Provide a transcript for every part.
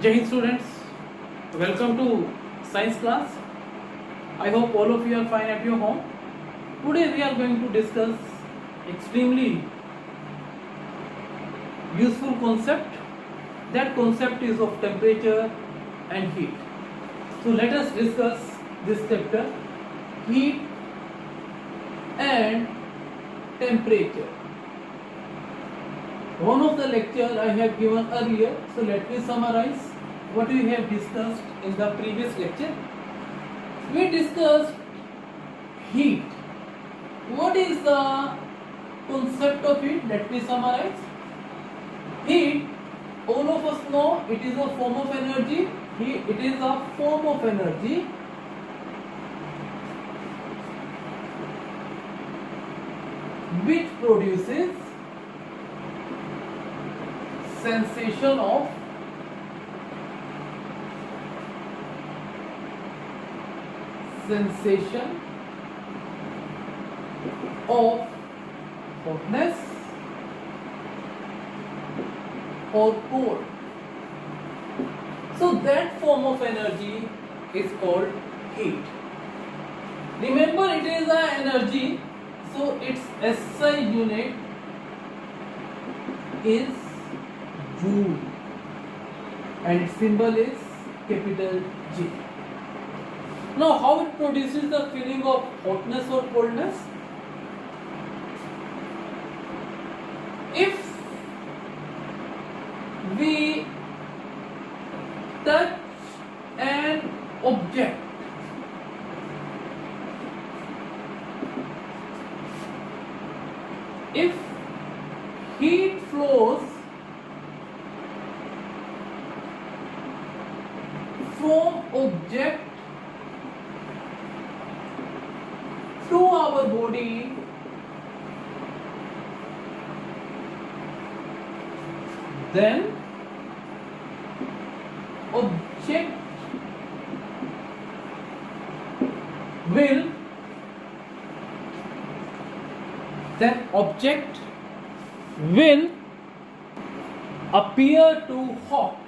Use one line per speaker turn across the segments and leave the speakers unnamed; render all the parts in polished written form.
Jai Hind students, welcome to science class. I hope all of you are fine at your home. Today we are going to discuss extremely useful concept. That concept is of temperature and heat. So let us discuss this chapter, heat and temperature. One of the lecture I have given earlier, so let me summarize what we have discussed in the previous lecture. We discussed heat. What is the concept of heat? Let me summarize. Heat, all of us know it is a form of energy. It is a form of energy which produces sensation of hotness or cold. So that form of energy is called heat. Remember, it is a energy, so its SI unit is joule and its symbol is capital J. Now, how it produces the feeling of hotness or coldness? If we touch an object, if heat flows from object to our body, then object will appear to hot.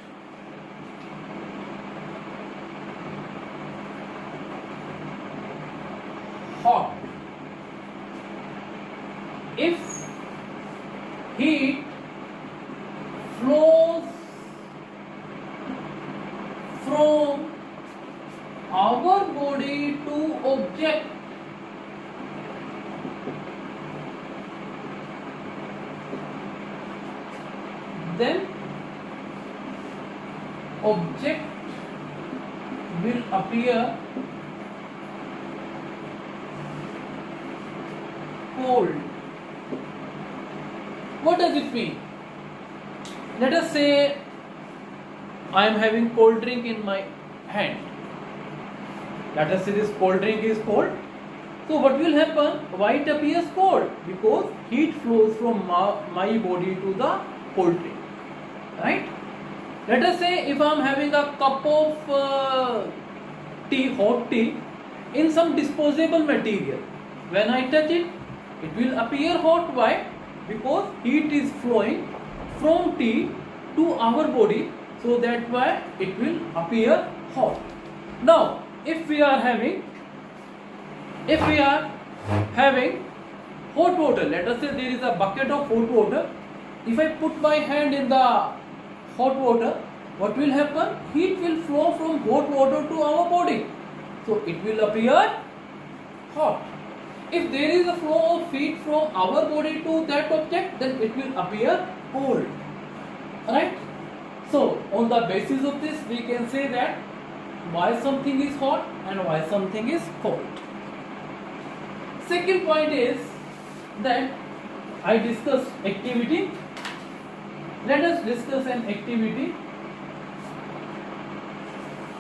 If heat flows from our body to object, then object will appear cold. What does it mean? Let us say I am having cold drink in my hand. Let us say this cold drink is cold. So what will happen? Why it appears cold? Because heat flows from my body to the cold drink. Right? Let us say if I am having a cup of tea, hot tea, in some disposable material. When I touch it, it will appear hot. Why? Because heat is flowing from tea to our body, so that why it will appear hot. Now, if we are having hot water, let us say there is a bucket of hot water. If I put my hand in the hot water, what will happen? Heat will flow from hot water to our body, so it will appear hot. If there is a flow of heat from our body to that object, then it will appear cold. Right? So, on the basis of this, we can say that why something is hot and why something is cold. Second point is that I discussed activity. Let us discuss an activity.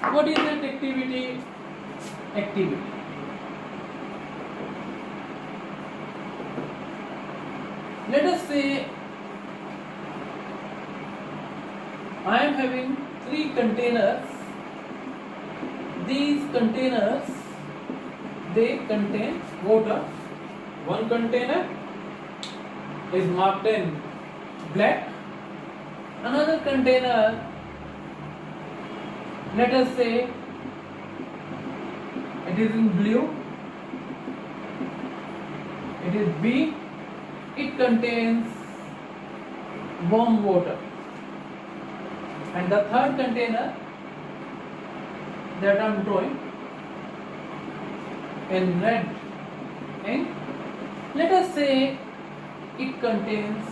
What is that activity? Let us say I am having 3 containers. These containers, they contain water. One container is marked in black. Another container Let us say it is in blue. It is B. It contains warm water. And the third container that I am drawing in red ink, let us say it contains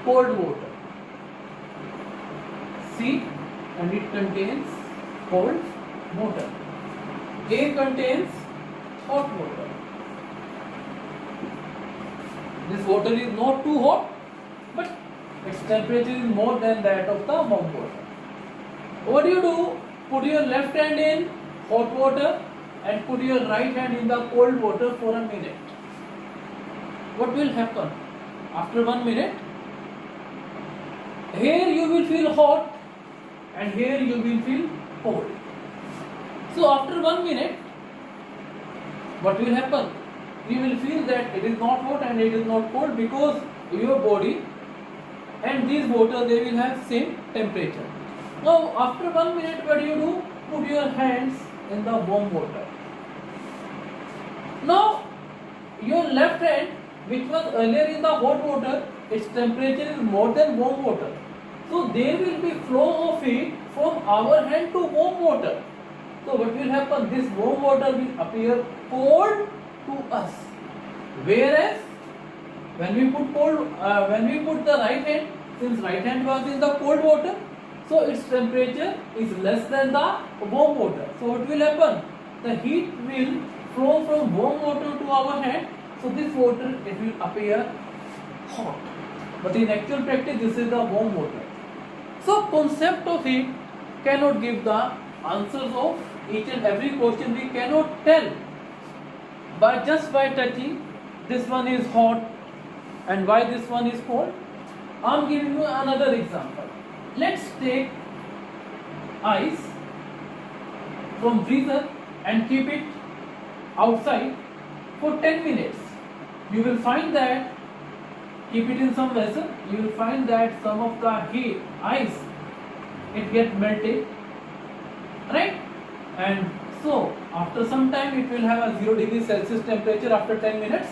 cold water. C, and it contains cold water. A contains hot water. This water is not too hot, but its temperature is more than that of the warm water. What do? Put your left hand in hot water and put your right hand in the cold water for a minute. What will happen? After 1 minute, here you will feel hot and here you will feel cold. So after 1 minute, what will happen? You will feel that it is not hot and it is not cold, because your body and this water, they will have same temperature. Now after 1 minute, what do? Put your hands in the warm water. Now your left hand, which was earlier in the hot water, its temperature is more than warm water. So there will be flow of heat from our hand to warm water. So what will happen? This warm water will appear cold to us. Whereas when we put the right hand, since right hand was in the cold water, so its temperature is less than the warm water. So what will happen? The heat will flow from warm water to our hand. So this water, it will appear hot. But in actual practice, this is the warm water. So concept of heat cannot give the answers of each and every question. We cannot tell by touching this one is hot and why this one is cold. I am giving you another example. Let's take ice from freezer and keep it outside for 10 minutes. You will find that, keep it in some vessel, you will find that some of the heat, ice, it get melted, right? And so after some time it will have a 0 degree Celsius temperature after 10 minutes.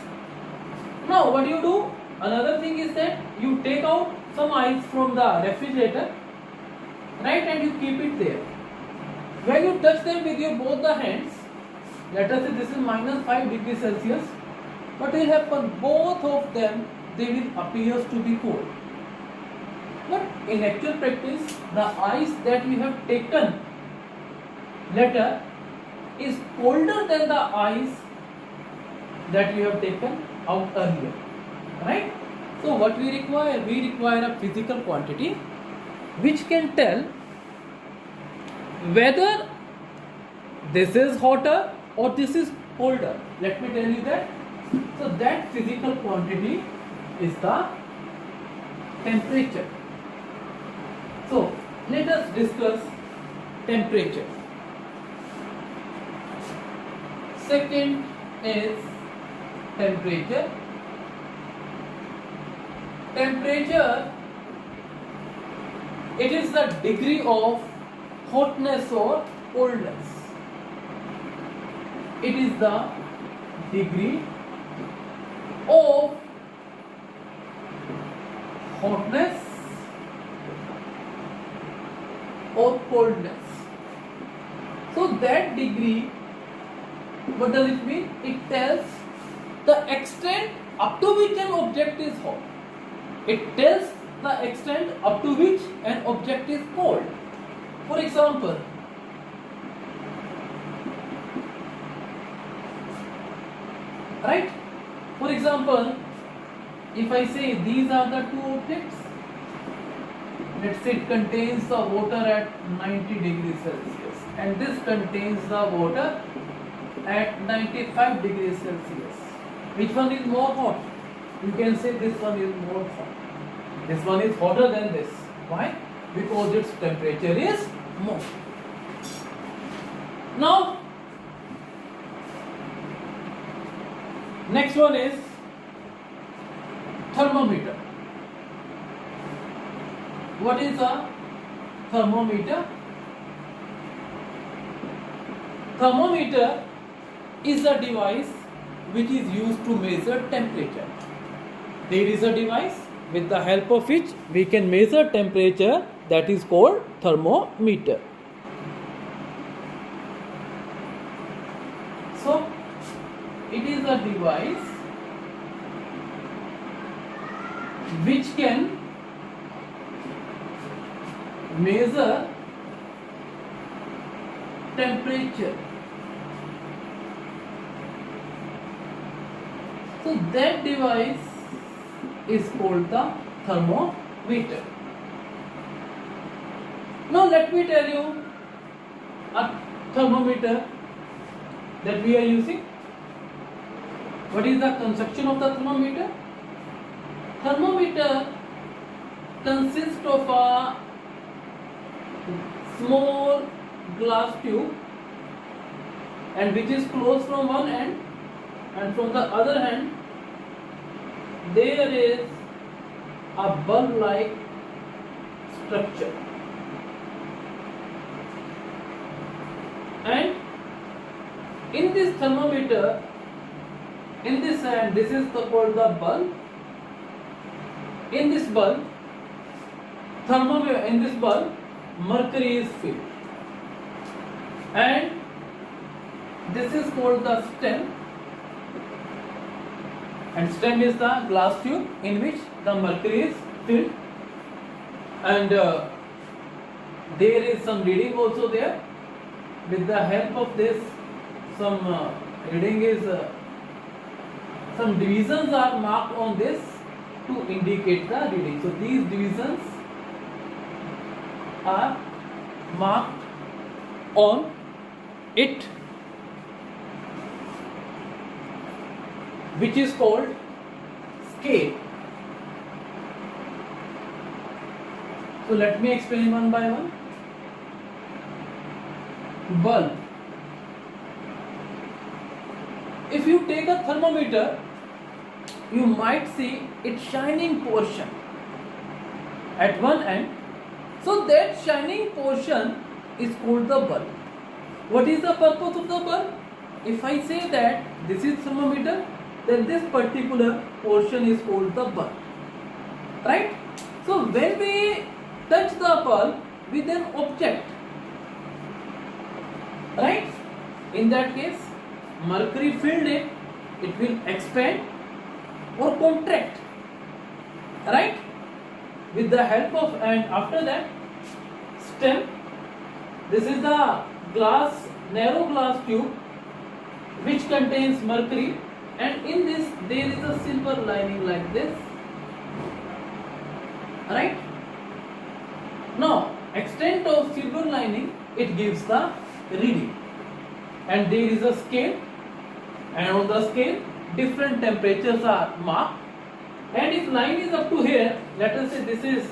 Now what do? Another thing is that you take out some ice from the refrigerator, right, and you keep it there. When you touch them with your both the hands, let us say this is -5 degrees Celsius, what will happen? Both of them, they will appear to be cold. But in actual practice, the ice that we have taken later is colder than the ice that we have taken out earlier, right? So what we require? We require a physical quantity which can tell whether this is hotter or this is colder. Let me tell you that. So that physical quantity is the temperature. So let us discuss temperature. Second is temperature. Temperature, it is the degree of hotness or coldness. It is the degree of hotness or coldness. So that degree, what does it mean? It tells the extent up to which an object is hot. It tells the extent up to which an object is cold. For example, right? For example, if I say these are the two objects, let's say it contains the water at 90 degrees Celsius and this contains the water at 95 degrees Celsius. Which one is more hot? You can say this one is more hot. This one is hotter than this. Why? Because its temperature is more. Now, next one is thermometer. What is a thermometer? thermometer is a device which is used to measure temperature. There is a device with the help of which we can measure temperature, that is called thermometer. So it is a device which can measure temperature. So that device is called the thermometer. Now let me tell you a thermometer that we are using. What is the construction of the thermometer? Thermometer consists of a small glass tube, and which is closed from one end, and from the other hand there is a bulb like structure, and in this thermometer, in this hand, this is called the bulb. In this bulb, mercury is filled, and this is called the stem, and stem is the glass tube in which the mercury is filled, and there is some reading also there. With the help of this, some reading is some divisions are marked on this to indicate the reading. So these divisions are marked on it, which is called scale. So let me explain one by one. Bulb. If you take a thermometer, you might see its shining portion at one end. So that shining portion is called the bulb. What is the purpose of the bulb? If I say that this is thermometer, then this particular portion is called the bulb, right? So when we touch the bulb with an object, right, in that case mercury filled it will expand or contract, right, with the help of, and after that stem, this is the glass, narrow glass tube which contains mercury, and in this there is a silver lining like this, right. Now extent of silver lining, it gives the reading, and there is a scale, and on the scale different temperatures are marked, and if line is up to here, let us say this is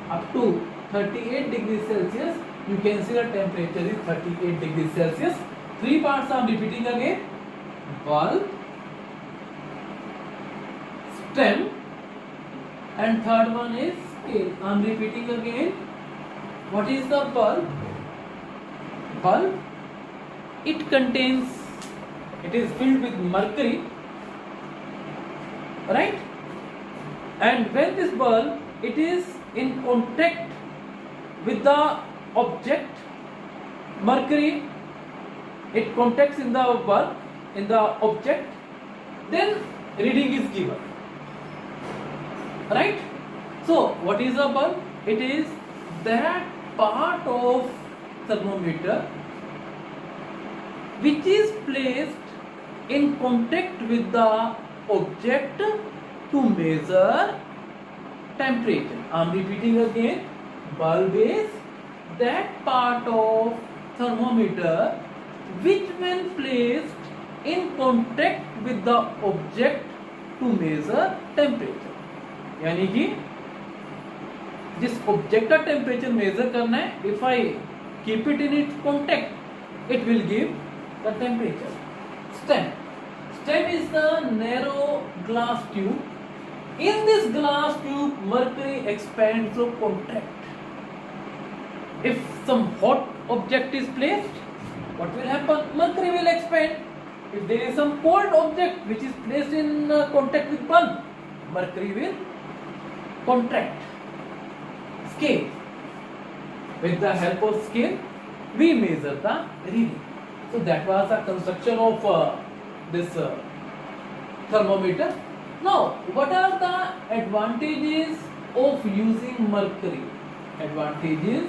up to 38 degrees Celsius, you can see the temperature is 38 degrees Celsius. Three parts I am repeating again: bulb, stem, and third one is scale. I am repeating again. What is the bulb? Bulb, it contains, it is filled with mercury, right? And when this bulb, it is in contact with the object, mercury, it contacts in the bulb, in the object, then reading is given, right? So what is a bulb? It is that part of thermometer which is placed in contact with the object to measure temperature. I am repeating again, bulb is that part of thermometer which when placed in contact with the object to measure temperature. यानी कि जिस object का temperature measure करना है, if I keep it in its contact, it will give the temperature. Stem is the narrow glass tube. In this glass tube, mercury expands or contracts. If some hot object is placed, what will happen? Mercury will expand. If there is some cold object which is placed in contact with bulb, mercury will contract. Scale. With the help of scale, we measure the reading. So that was the construction of this thermometer. Now, what are the advantages of using mercury? Advantages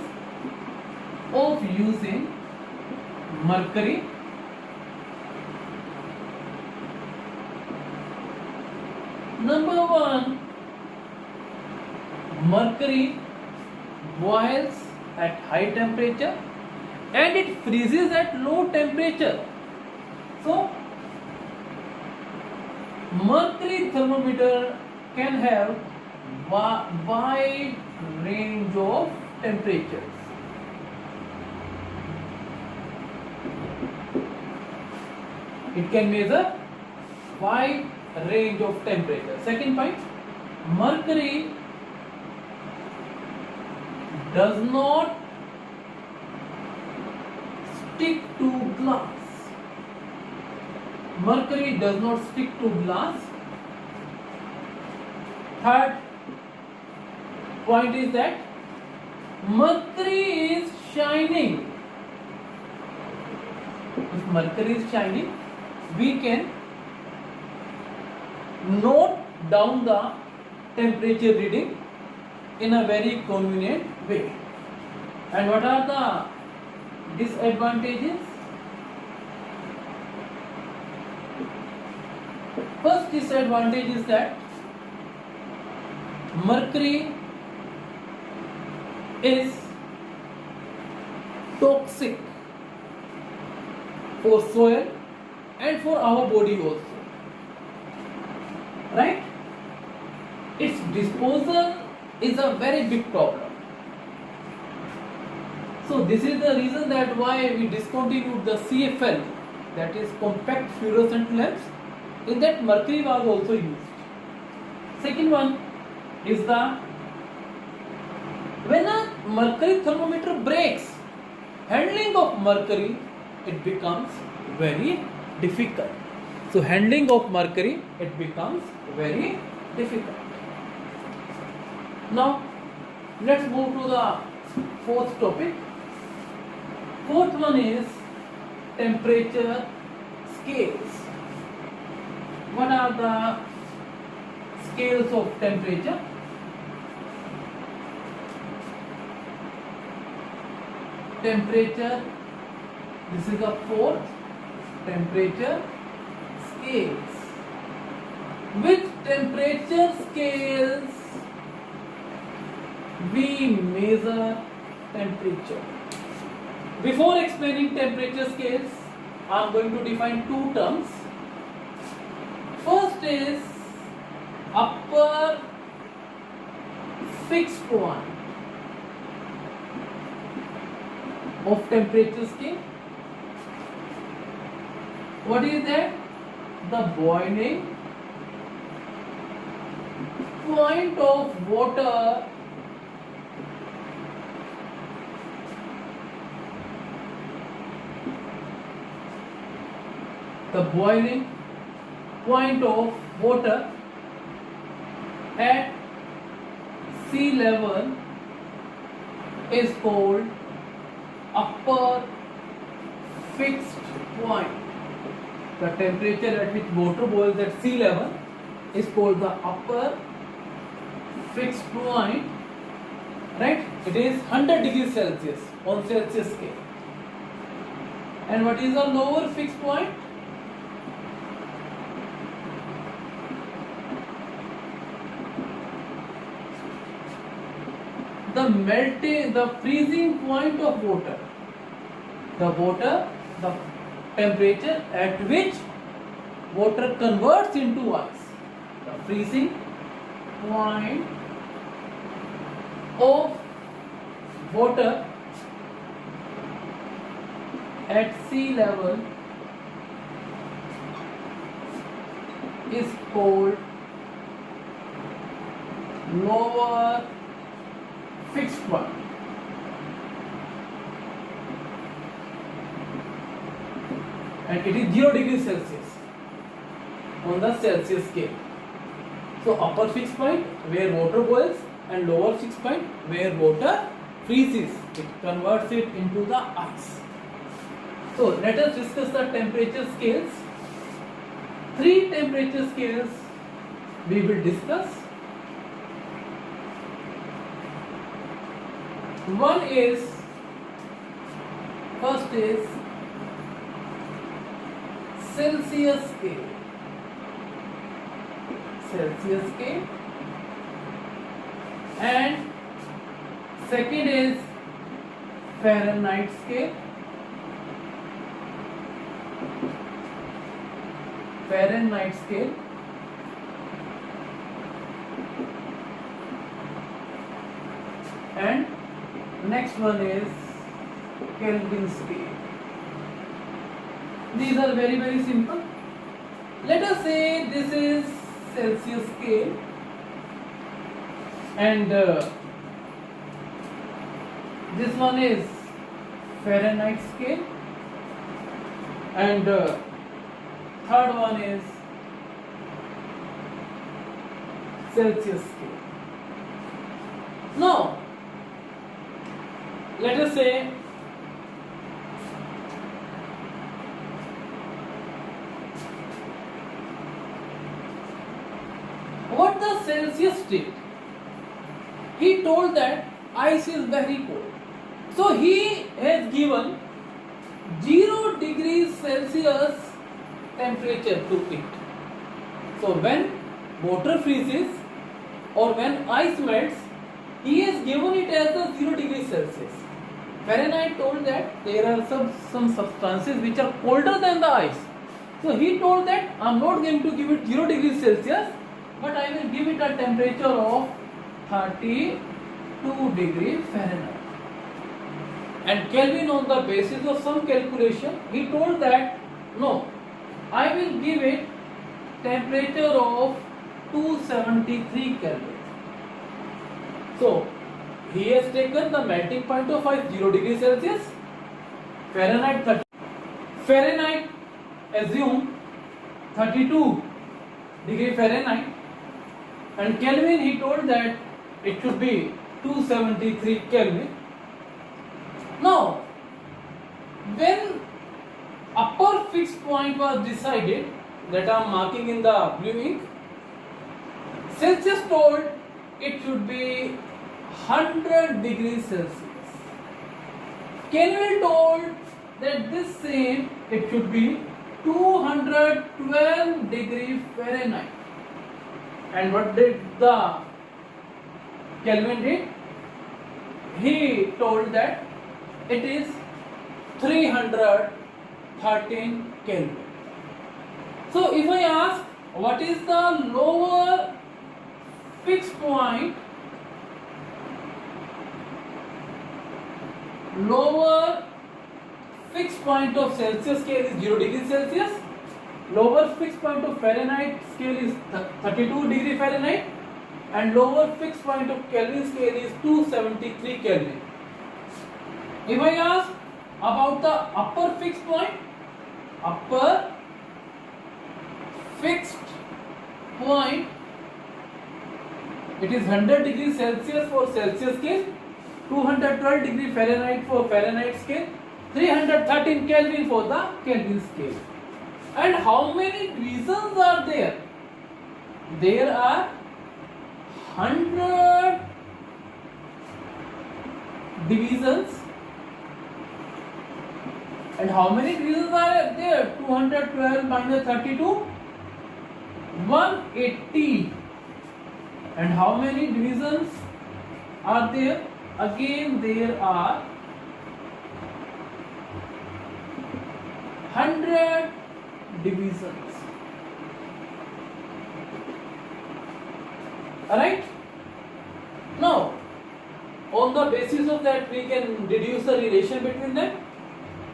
of using mercury. Number one, mercury boils at high temperature and it freezes at low temperature. So, mercury thermometer can have wide range of temperatures. It can measure wide range of temperature. Second point, mercury does not stick to glass. Mercury does not stick to glass. Third point is that mercury is shining. If mercury is shining, we can note down the temperature reading in a very convenient way. And what are the disadvantages? First disadvantage is that mercury is toxic for soil and for our body also. Right? Its disposal is a very big problem. So this is the reason that why we discontinued the CFL, that is compact fluorescent lamps. In that mercury was also used. Second one is the when a mercury thermometer breaks, handling of mercury, it becomes very difficult. So handling of mercury, it becomes very difficult. Now let's move to the fourth topic. Fourth one is temperature scales. What are the scales of temperature? Temperature, this is the fourth, temperature scales. With temperature scales, we measure temperature. Before explaining temperature scales, I am going to define two terms. First is upper fixed point of temperature scale. What is that? The boiling point of water at sea level is called upper fixed point. The temperature at which water boils at sea level is called the upper fixed point, right? It is 100 degrees Celsius on Celsius scale. And what is the lower fixed point? The freezing point of water. The temperature at which water converts into ice. The freezing point of water at sea level is called lower fixed point. and it is 0 degrees Celsius on the Celsius scale. So upper fixed point where water boils and lower fixed point where water freezes. It converts it into the ice. So let us discuss the temperature scales. 3 temperature scales we will discuss. One is, first is Celsius scale. Celsius scale. And second is Fahrenheit scale. Fahrenheit scale. And next one is Kelvin scale. These are very simple. Let us say this is Celsius scale and this one is Fahrenheit scale and third one is Celsius scale. Now let us say what the Celsius did. He told that ice is very cold. So he has given 0 degrees Celsius temperature to it. So when water freezes or when ice melts, he has given it as a 0 degrees Celsius. Fahrenheit told that there are some substances which are colder than the ice. So he told that I am not going to give it 0 degrees Celsius, but I will give it a temperature of 32 degrees Fahrenheit. And Kelvin, on the basis of some calculation, he told that no, I will give it temperature of 273 Kelvin. So he has taken the melting point of ice 0 degrees Celsius, Fahrenheit 30. Fahrenheit assume 32 degree Fahrenheit, and Kelvin he told that it should be 273 Kelvin. Now when upper fixed point was decided, that I am marking in the blue ink, Celsius told it should be 100 degrees Celsius. Kelvin told that this same it should be 212 degrees Fahrenheit. And what did the Kelvin did? He told that it is 313 Kelvin. So if I ask what is the lower fixed point, lower fixed point of Celsius scale is 0 degrees Celsius, lower fixed point of Fahrenheit scale is 32 degree Fahrenheit, and lower fixed point of Kelvin scale is 273 Kelvin. If I ask about the upper fixed point, upper fixed point, it is 100 degrees Celsius for Celsius scale, 212 degree Fahrenheit for Fahrenheit scale, 313 Kelvin for the Kelvin scale. And how many divisions are there? There are 100 divisions. And how many divisions are there? 212 minus 32, 180. And how many divisions are there? Again there are 100 divisions. Alright? Now, on the basis of that, we can deduce the relation between them.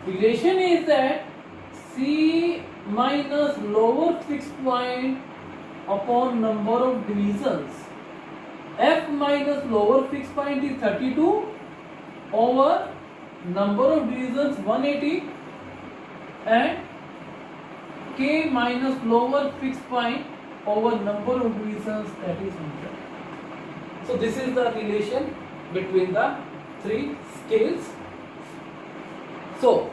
Relation is that C minus lower fixed point upon number of divisions. F minus lower fixed point is 32 over number of divisions 180, and K minus lower fixed point over number of divisions, that is 100. So this is the relation between the three scales. So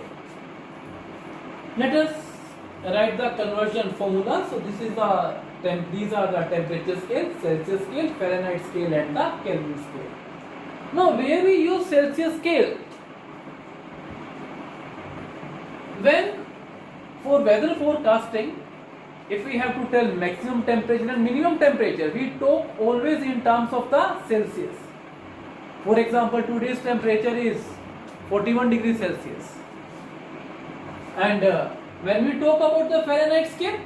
let us write the conversion formula. So this is the these are the temperature scale, Celsius scale, Fahrenheit scale and the Kelvin scale. Now where we use Celsius scale? When for weather forecasting, if we have to tell maximum temperature and minimum temperature, we talk always in terms of the Celsius. For example, today's temperature is 41 degrees Celsius. And when we talk about the Fahrenheit scale,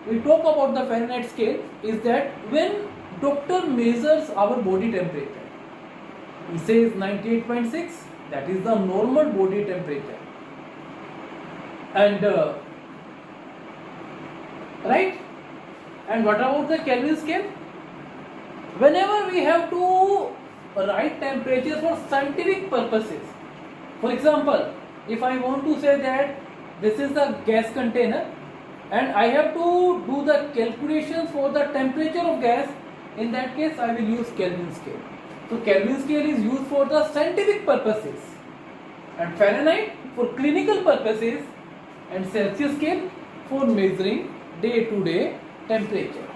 we talk about the Fahrenheit scale is that when doctor measures our body temperature, he says 98.6, that is the normal body temperature. And right? And what about the Kelvin scale? Whenever we have to write temperature for scientific purposes, for example, if I want to say that this is the gas container and I have to do the calculations for the temperature of gas, in that case I will use Kelvin scale. So Kelvin scale is used for the scientific purposes and Fahrenheit for clinical purposes and Celsius scale for measuring day-to-day temperature.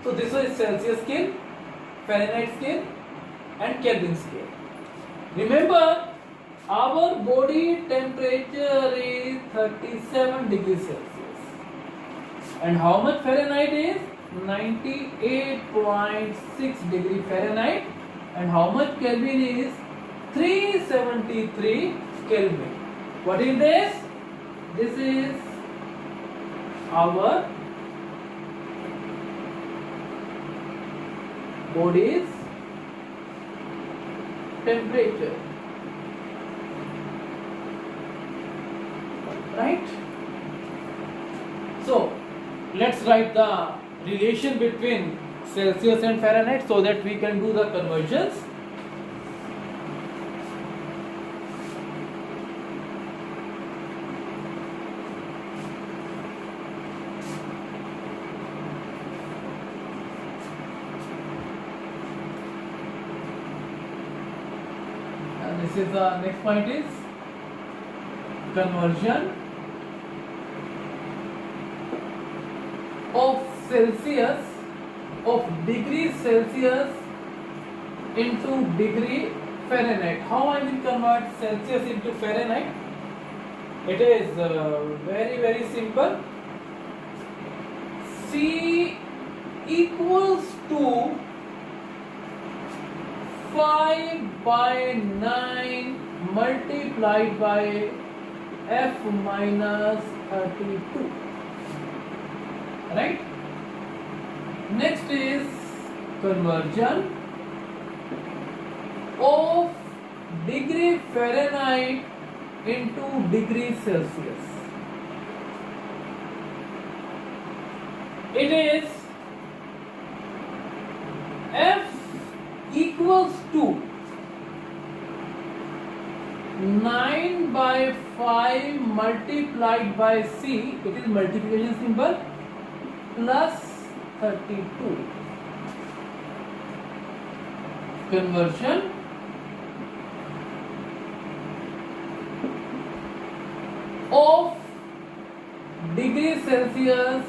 So this is Celsius scale, Fahrenheit scale and Kelvin scale. Remember, our body temperature is 37 degrees Celsius. And how much Fahrenheit is? 98.6 degree Fahrenheit. And how much Kelvin is? 373 Kelvin. What is this? This is our body's temperature. Right? So let's write the relation between Celsius and Fahrenheit so that we can do the conversions. And this is the next point is conversion of Celsius, of degree Celsius into degree Fahrenheit. How I will convert Celsius into Fahrenheit? It is very simple. C equals to 5/9 multiplied by F minus 32. Right? Next is conversion of degree Fahrenheit into degree Celsius. It is F equals to 9/5 multiplied by C, it is multiplication symbol, plus 32. Conversion of degree Celsius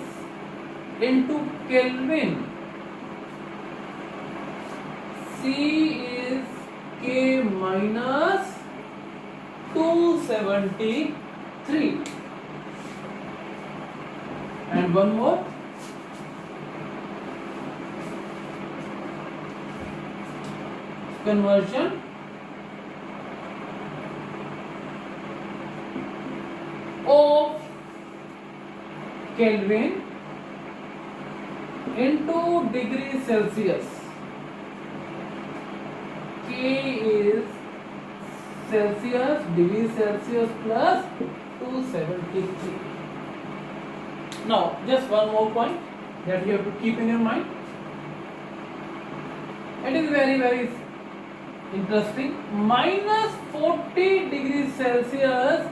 into Kelvin. C is K minus 273. And one more. Conversion of Kelvin into degree Celsius. K is Celsius, degree Celsius plus 273. Now, just one more point that you have to keep in your mind. It is very interesting. Minus 40 degrees Celsius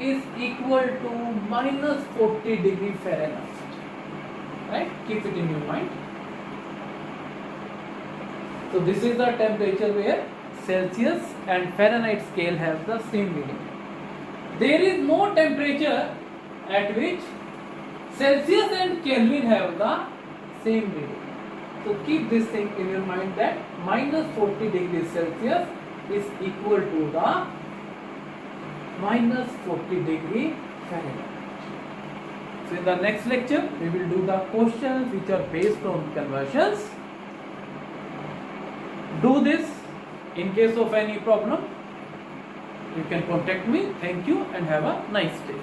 is equal to minus 40 degree Fahrenheit. Right? Keep it in your mind. So this is the temperature where Celsius and Fahrenheit scale have the same reading. There is no temperature at which Celsius and Kelvin have the same reading. So keep this thing in your mind that minus 40 degrees Celsius is equal to the minus 40 degree Fahrenheit. So in the next lecture we will do the questions which are based on conversions. Do this. In case of any problem, you can contact me. Thank you and have a nice day.